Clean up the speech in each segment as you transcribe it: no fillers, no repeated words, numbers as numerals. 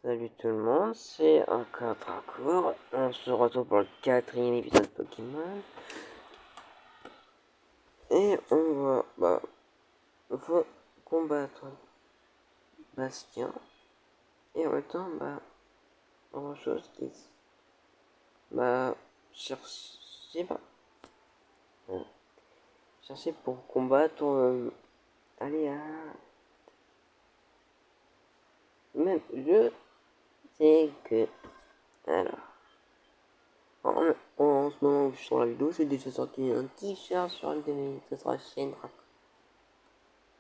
Salut tout le monde, c'est encore Dracour. On se retrouve pour le 4e épisode de Pokémon. Et on va combattre Bastien. Et en même temps, autre chose qui chercher chercher pour combattre allez même je sais que alors en ce moment où je suis sur la vidéo, j'ai déjà sorti un t-shirt sur une de mes autres chaînes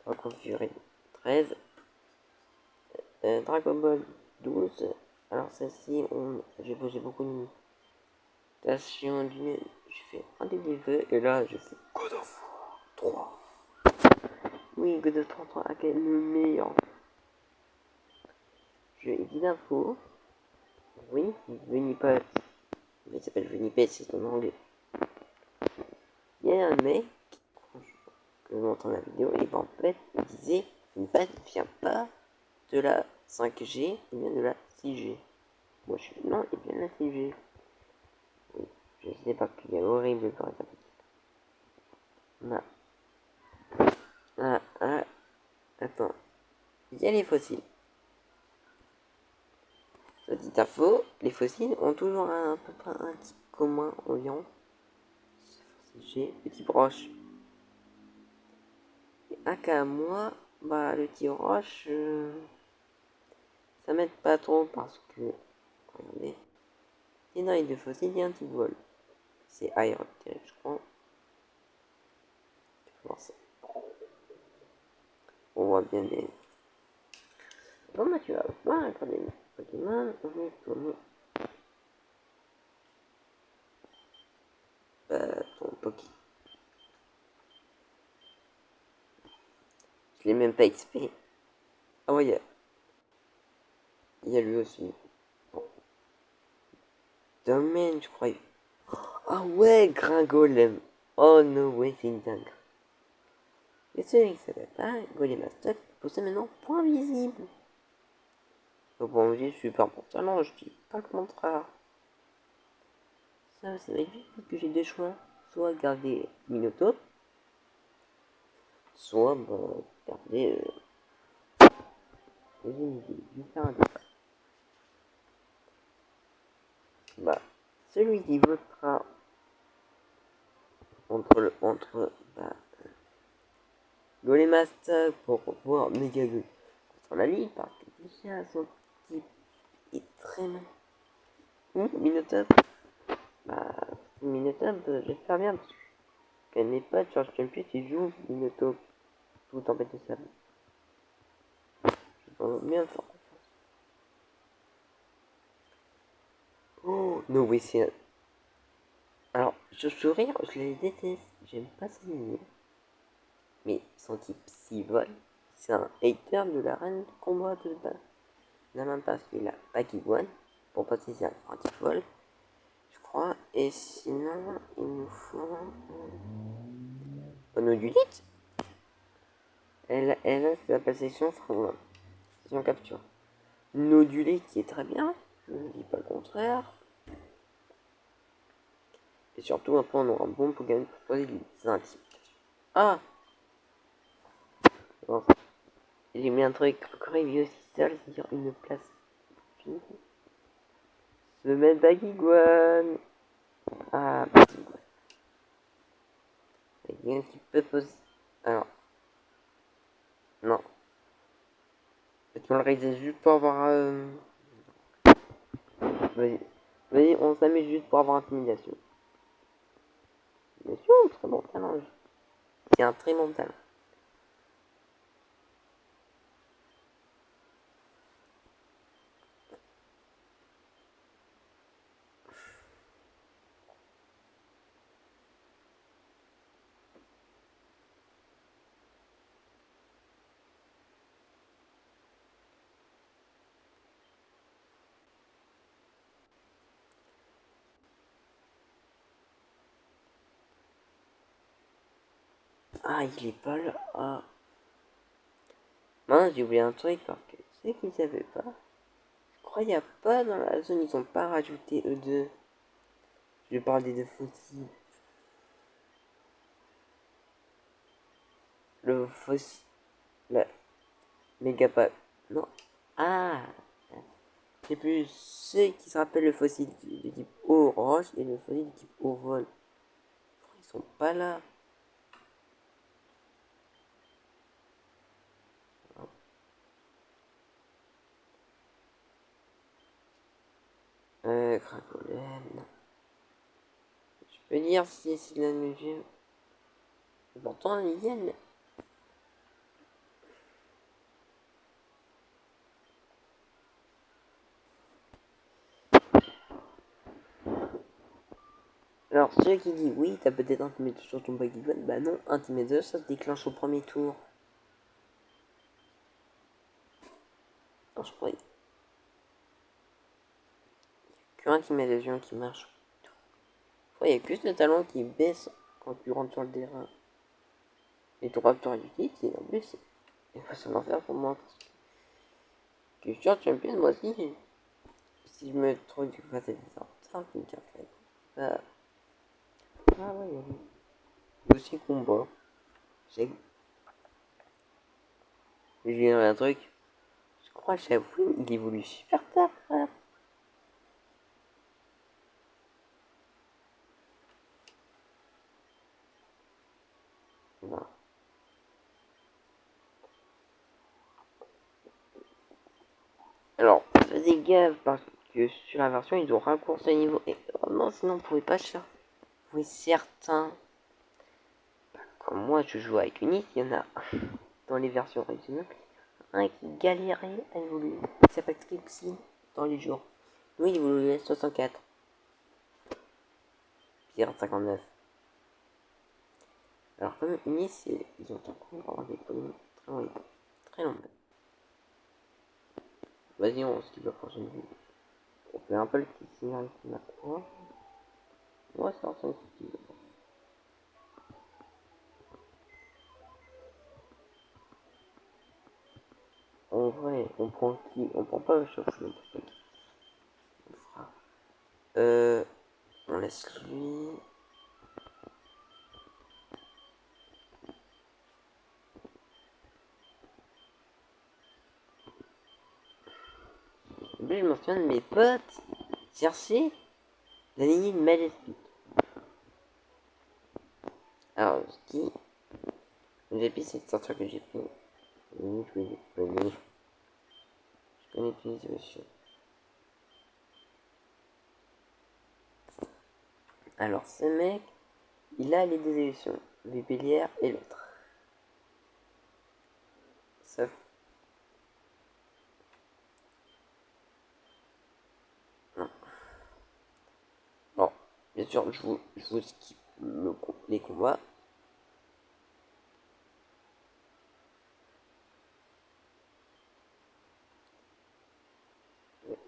Dragon Fury 13, Dragon Ball 12. Alors celle-ci, j'ai posé beaucoup de mutations j'ai fait un des vœux et là je fais God of War 3. Oui, God of War 3 est le meilleur jeu d'info. Oui, Venipet, il s'appelle Venipet, c'est en anglais. Il y a un mec que j'entends la vidéo et en fait il disait Venipet ne vient pas de la 5G, il vient de la 6G. Moi je suis non, il vient de la 6G. Oui, je sais pas qu'il est horrible quand il attends. Il y a les fossiles. Soit dit info, les fossiles ont toujours à peu près un type commun environ. J'ai petit broche. Et un cas moi, le petit roche, ça m'aide pas trop parce que, regardez, il y a de fossiles, il y a un petit vol. C'est Iron, je crois. On voit bien des. Bon, tu vas voir, attendez, Pokémon, on est comme ton Poké. Je l'ai même pas XP. Ah ouais, il y a lui aussi. Bon. Domaine, je crois. Ah ouais, Gringolem. Oh no way, c'est une dingue. Et celui qui s'appelle pas Golem Stock possède maintenant point visible. Le point visible, super important. Non, je dis pas le contraire. Ça, c'est réduit que j'ai deux choix. Soit garder Minotaur, soit garder. Je vais faire un débat. Celui qui votera entre Golemaster pour pouvoir Megagull contre la ligue parce que déjà son type est très mal. Ou Minotaur, Minotaur, j'espère bien parce qu'elle n'est pas de Charge Champion qui joue Minotaur tout en bête de sable. Je pense bien fort. Oh, no way, c'est. Alors, je sourire, je les déteste, j'aime pas ces lignes. Mais son type Psy-Vol, c'est un hater de la reine de combat de base. Non, même parce qu'il a Pokéball pour passer c'est un anti-vol, je crois. Et sinon, il nous faut un Odulite. Elle a sa passation fragment. C'est son capture. Nodulite qui est très bien, je ne dis pas le contraire. Et surtout, après, on aura un bon Pokémon pour poser des intimidations. Ah, bon. J'ai mis un truc encore aussi seul, c'est-à-dire une place finie. Semaine Bagiguan. Ah, Bagiguan. Il y a un petit peu posé. Alors, non. Tu me le réalises juste pour avoir. Vas-y, on s'amuse juste pour avoir intimidation. Bien sûr, très bon talent. C'est un très bon talent. Ah, il est pas là. Ah. Mince, j'ai oublié un truc parce que ceux qui ne savaient pas, je Pourquoi il n'y a pas dans la zone, ils ont pas rajouté E2? Je parle des deux fossiles. Le fossile. La mégapack. Non. Ah! C'est plus ceux qui se rappellent le fossile de type eau roche et le fossile de type eau vol. Ils sont pas là. Cracogène. Je peux dire si c'est la mesure. Pourtant, ils viennent. Alors, ceux qui disent oui, t'as peut-être un team sur ton Pokémon, bah non, un team 2, ça se déclenche au premier tour. Non, je crois qu'il n'y a qu'un team adhésion qui marche. Il y a plus de talents qui baissent quand tu rentres sur le terrain. Et ton Raptor utilise, et en plus, c'est un enfer pour moi. Parce que je suis champion, moi aussi. Si je me trouve du coup face à des sorts, qui me tient fait. Bah. Ah ouais, il y a aussi combat. J'ai vu un truc. Je crois que Shaolin, il évolue super tard, frère. Non. Alors, faisais gaffe parce que sur la version, ils ont raccourci le niveau. Et vraiment, sinon, on pouvait pas chercher. Oui, certains. Comme moi, je joue avec Unity, il y en a dans les versions originales. Un qui galérait à évoluer. Il s'appelle Trixie dans les jours. Lui, il évoluait 64. Pierre 59. Alors, comme Unity, ils ont un coup pour avoir des polymères très longues. Très longues. Vas-y, on skip la prochaine vidéo. On fait un peu le petit signal qui m'a quoi. Ouais, c'est un sens qui en vrai, on prend qui? On prend pas le chauffeur. On fera. On laisse lui. Lui, je mentionne mes potes. Chercher la lignée de Majestic. Alors, qui? J'ai pris cette ceinture que j'ai pris. Oui, je connais plus les évolutions. Alors, ce mec, il a les deux évolutions. Vipélière et l'autre. Sauf. Non. Bon, bien sûr, je vous skip les combats.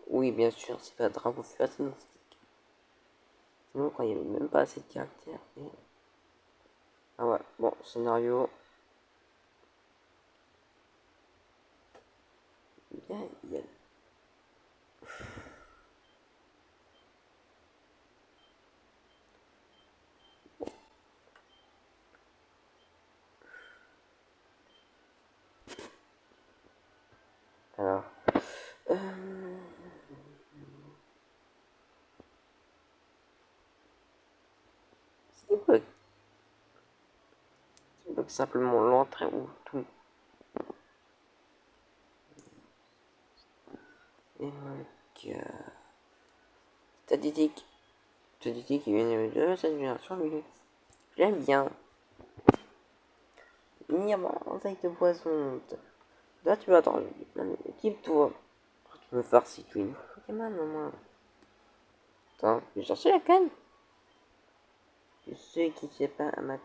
Oui, bien sûr, c'est pas Dragon Feu sinon quand il n'y avait même pas assez de caractères. Et... ah ouais, bon, scénario. Bien, il y a... Alors... c'est bloque simplement l'entrée ou tout. Et donc... statistique. Statistique qui vient de cette génération, lui. J'aime bien. Minimum, enseigne de poison. Là, tu vas attendre. Équipe-toi. Tu veux faire si tu es une Pokémon, maman. Attends, je vais chercher la canne. Je sais qui sait pas à ma...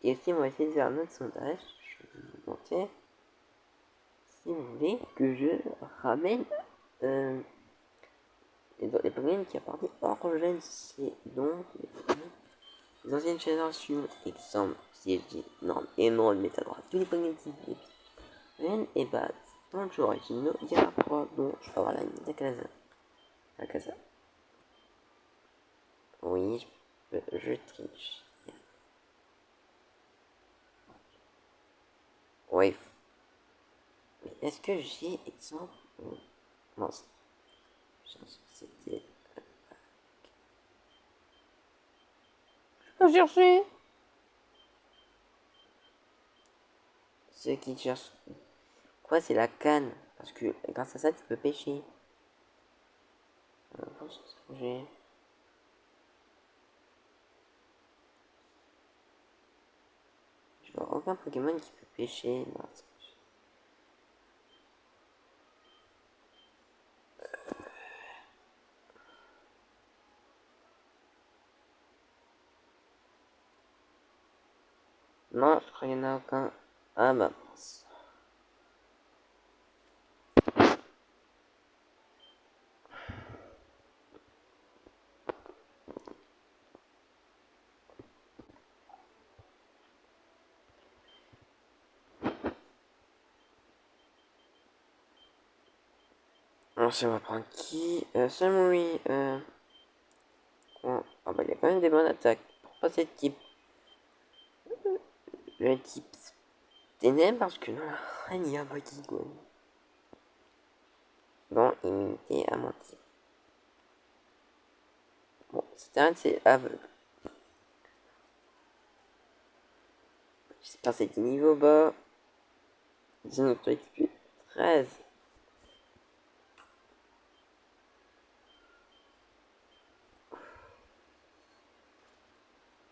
Et aussi, on va essayer de faire un autre sondage. Je vais vous montrer. Si vous voulez que je ramène les Pokémon qui appartiennent hors gène, c'est donc les anciennes générations. Exemple, si je dis norme, émeraude, métadroite, tous les Pokémon qui viennent, et bah, dans le jeu original, il y a 3 dont je peux avoir la casa. La casa. Oui, je triche. Ouais. Mais est-ce que j'ai exemple? Non, c'était. Je peux chercher. Ceux qui cherchent. Quoi, c'est la canne? Parce que grâce à ça, tu peux pêcher. J'ai. Je vois aucun Pokémon qui peut pêcher. Non, je crois qu'il n'y en a aucun. Ah bah mince. Alors, ça va prendre qui? Samui. Quoi? Ah bah il y a quand même des bonnes attaques. Pour passer de type. Le type ténèbres parce que non, il y a pas qui quoi. Bon, immunité à mon type. Bon, c'était un de ces aveugles. J'espère que c'est du niveau bas. J'ai notre XP 13.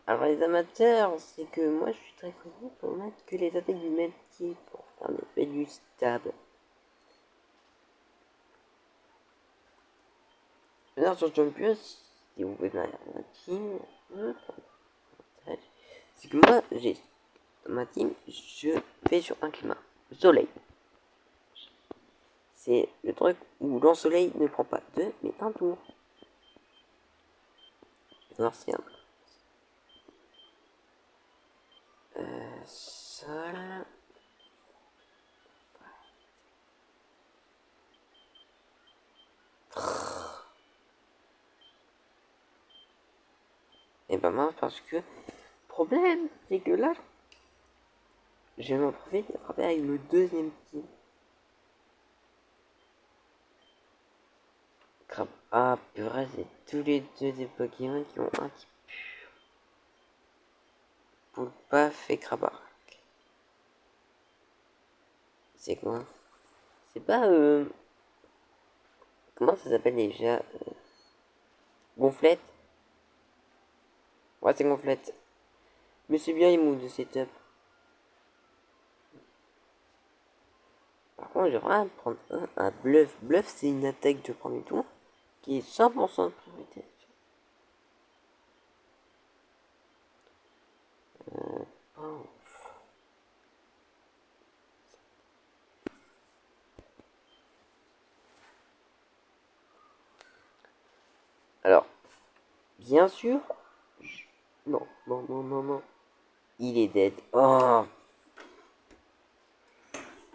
Alors les amateurs, c'est que moi je suis très connu pour mettre que les attaques du même type pour faire l'effet du stab. D'ailleurs sur Champions, si vous pouvez venir dans ma team, c'est que moi j'ai dans ma team, je fais sur un climat, le soleil. C'est le truc où l'ensoleil ne prend pas 2 mais un tour. Alors c'est un sol. Et ben mince parce que problème, c'est que là, je vais m'en profiter de frapper avec le deuxième team. Crap. Ah purée, c'est tous les deux des Pokémon qui ont un type. Poulpaf et Krabarak. C'est quoi? C'est pas comment ça s'appelle déjà? Gonflette? Ouais, c'est Gonflette. Mais c'est bien Imou de setup. Par contre, j'aimerais prendre un bluff. Bluff, c'est une attaque de premier tour qui est 100% de priorité. Oh. Alors, bien sûr. Non, non, non, non, non. Il est dead. Oh,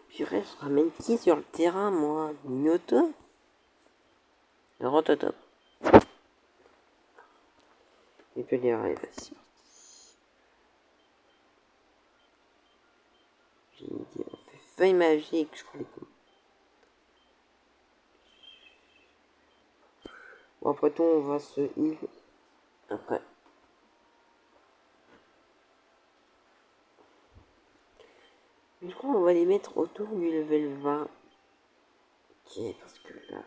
purée, je ramène qui sur le terrain, moi? Minoto? Rototop. Il peut y arriver, vas-y. J'ai une idée. On fait feuille magique, je crois. Bon, après tout, on va se heal. Après. Mais je crois qu'on va les mettre autour du level 20. Ok, parce que là,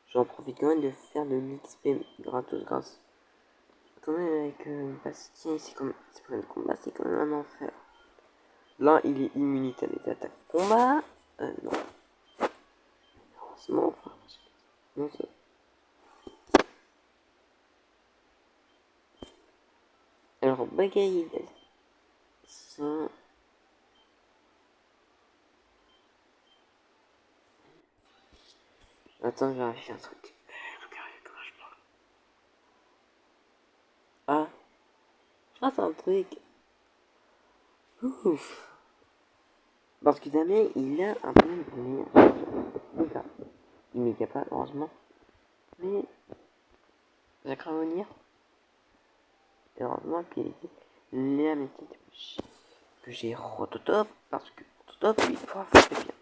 j'en profite quand même de faire de l'XP gratos grâce. Quand même avec Bastien, c'est pas un combat, c'est quand même un enfer. Là, il est immunité à des attaques combat. Non. Heureusement, enfin. Non, c'est. Alors, Bagaïd. Ça. Attends, je vais vérifier un truc. Regardez comment je parle. Ah, je rate un truc. Ouf. Parce que Damien, il a un problème de lien. Il m'y pas, heureusement. Mais j'ai craint venir. Et heureusement qu'il était la métier que j'ai Rototop. Parce que Rototop, il pourra faire bien.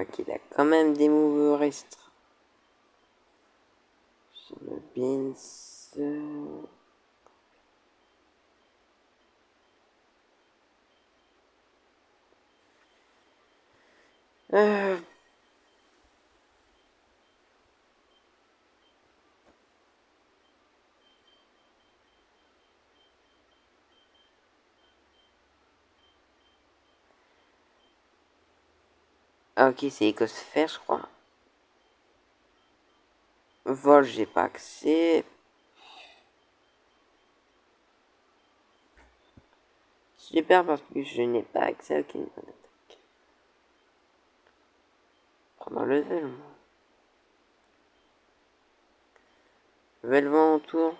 Ok, il a quand même des moves restreints. Sur le Beans. Ah, ok, c'est Écosphère, je crois. Vol, j'ai pas accès. Super, parce que je n'ai pas accès à aucune bonne attaque. Prendre un level, moi. Level 20 autour.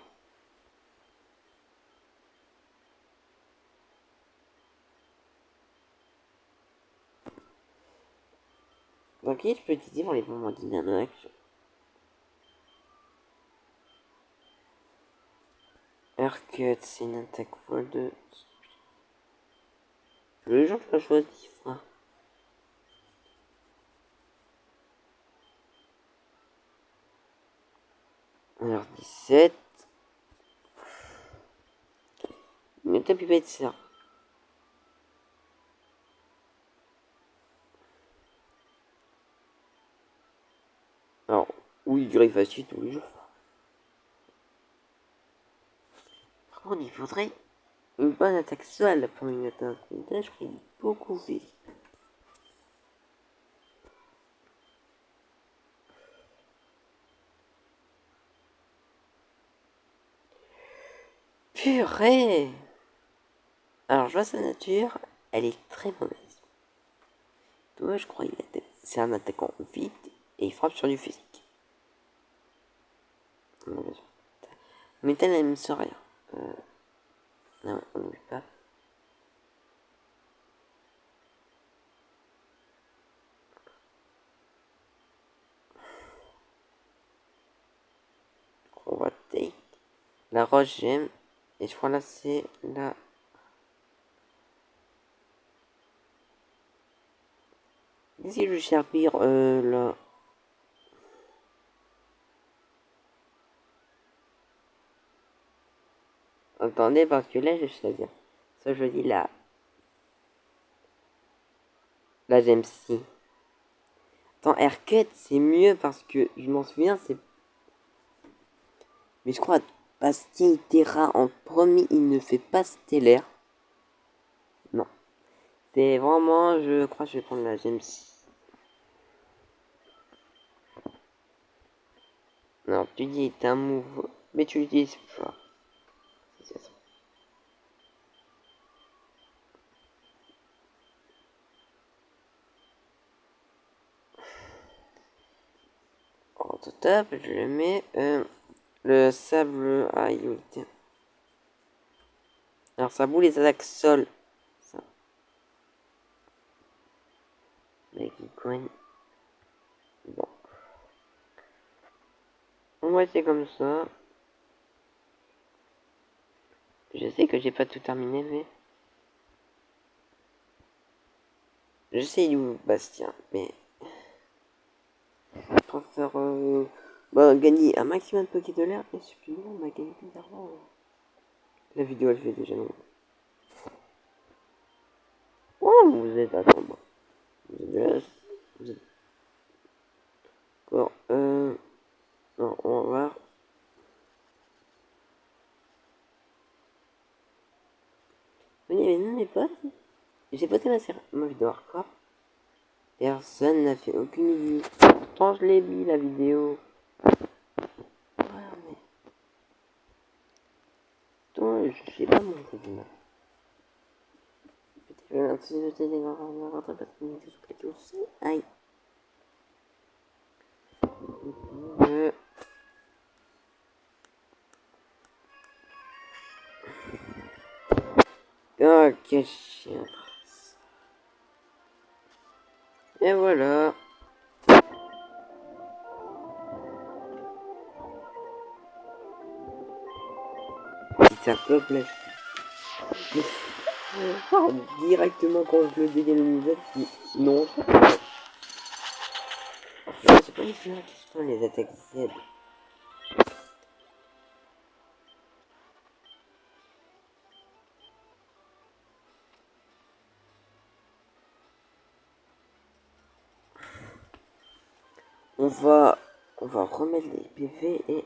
Donc, je peux utiliser pour les moments dynamiques. Aircut, c'est une attaque vol de. Le jour que je choisis, frère. Alors 17. Mais t'as pu pas être ça. Alors, oui, griffe facile tous les jours. Par contre, il faudrait une bonne attaque seule pour une attaque. Là, je ferais beaucoup vite. Purée! Alors, je vois sa nature, elle est très mauvaise. Toi, je crois qu'il est. C'est un attaquant vite et il frappe sur du physique. Mais elle ne sait rien. Non, on n'oublie pas. On va take. La roche, j'aime. Et je crois là, c'est la. Si je servir là. Attendez, parce que là, je sais bien. Ça, je dis là. Là, j'aime si. Attends, Aircut, c'est mieux parce que je m'en souviens, c'est. Mais je crois, Bastien Terra en premier, il ne fait pas stellaire. Non. C'est vraiment, je crois que je vais prendre la gemme si. Non, tu dis, t'as un move, mais tu l'utilises pas. C'est ça. En top, je le mets. Le sable à Yulti. Alors, ça boule les attaques sol. Ça. Mec, il cogne. Bon. On va essayer comme ça. Je sais que j'ai pas tout terminé, mais. Je sais où Bastien, mais. Je préfère gagner un maximum de Poké de l'air et supprimer, on va gagner plus d'argent. La vidéo elle fait déjà long. Oh, vous êtes. Attends, moi. Vous êtes là. Vous êtes. D'accord. Non, on va voir. Oui, mais non, mes potes. J'ai posté ma vidéo hardcore. Personne n'a fait aucune vue. Pourtant, je l'ai mis la vidéo. Ouais, mais. Attends, je sais pas mon truc là. Je vais utiliser des grands parce que je suis aussi. Aïe. Quel chien. Et voilà. Si ça peuple là, directement quand je le dégaine au niveau, je dis non. C'est pas les chiens qui sont les attaques Z. On va remettre les PV et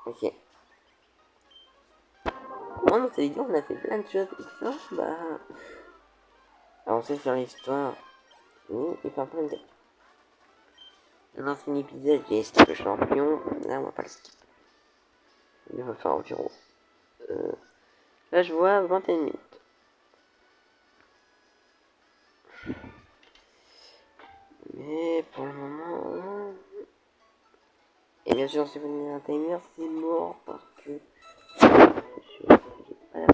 ok. Moi dans cette vidéo on a fait plein de choses et ça bah avancer sur l'histoire et faire plein de dans l'ancien épisode j'ai skip le champion, là on va pas le skip. Il va faire environ là je vois 21 minutes. Mais pour le moment et bien sûr si vous avez un timer c'est mort parce que j'ai pas la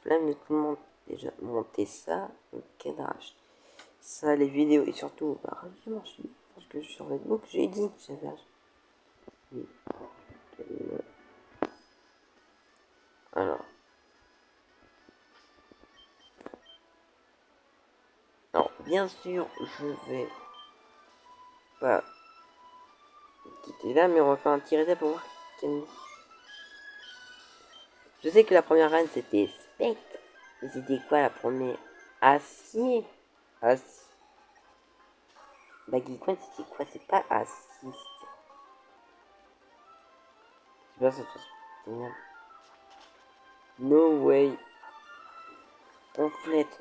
flemme de tout le monde déjà monter ça le cadrage. Ça, les vidéos et surtout, bah, je m'en suis parce que sur Facebook, j'ai dit que j'avais oui. Alors, bien sûr, je vais pas quitter là, mais on va faire un petit reset pour voir quel... Je sais que la première reine c'était Spectre, mais c'était quoi la première? Acier. Acier. Bah, Geekcoin c'était quoi? C'est pas Acier. C'est pas ça, c'est No way. Complète.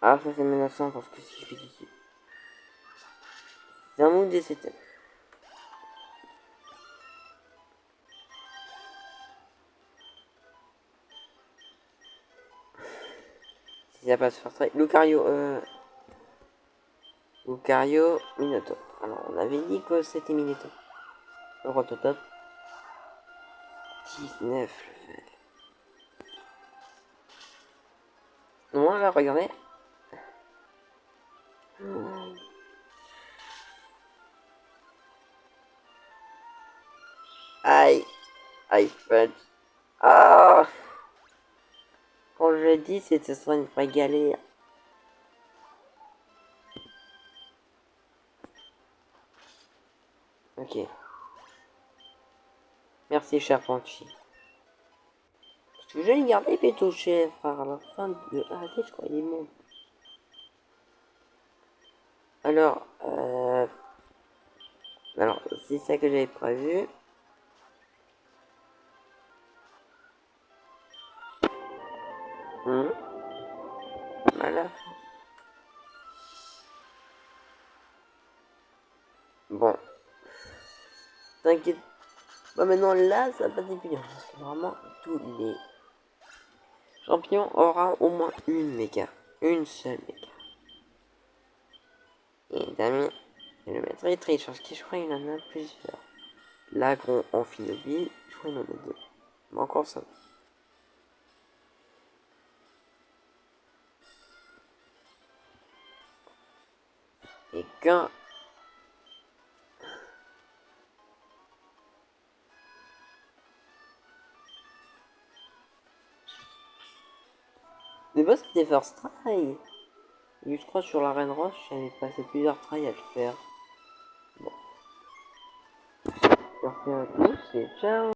Ah, ça c'est menaçant parce que si je fais ici. C'est un move de cette. Si ça passe first try. Lucario, Minato. Alors, on avait dit que c'était Minato. Le Rototop. 19 level. Non, là, regardez. Aïe. Aïe, fudge. Ah. Quand je dis, c'est que ce sera une vraie galère. Ok. Merci, cher Panchi. Parce que je vais garder Péto Chef à la fin de AD, je crois, il est bon. Alors, c'est ça que j'avais prévu. Voilà. Bon. T'inquiète. Bah maintenant là, ça va pas être bien. Parce que vraiment, tous les champions aura au moins une méga. Une seule méga. Et Damien, je vais le mettre très triche parce que je crois qu'il en a plusieurs. L'agron Amphinobie, je crois qu'il en a deux. Mais encore ça. Et qu'un. Mais boss c'était first try. Et je crois sur la Reine Roche, j'avais passé plusieurs tries à le faire. Bon. Merci à tous et ciao.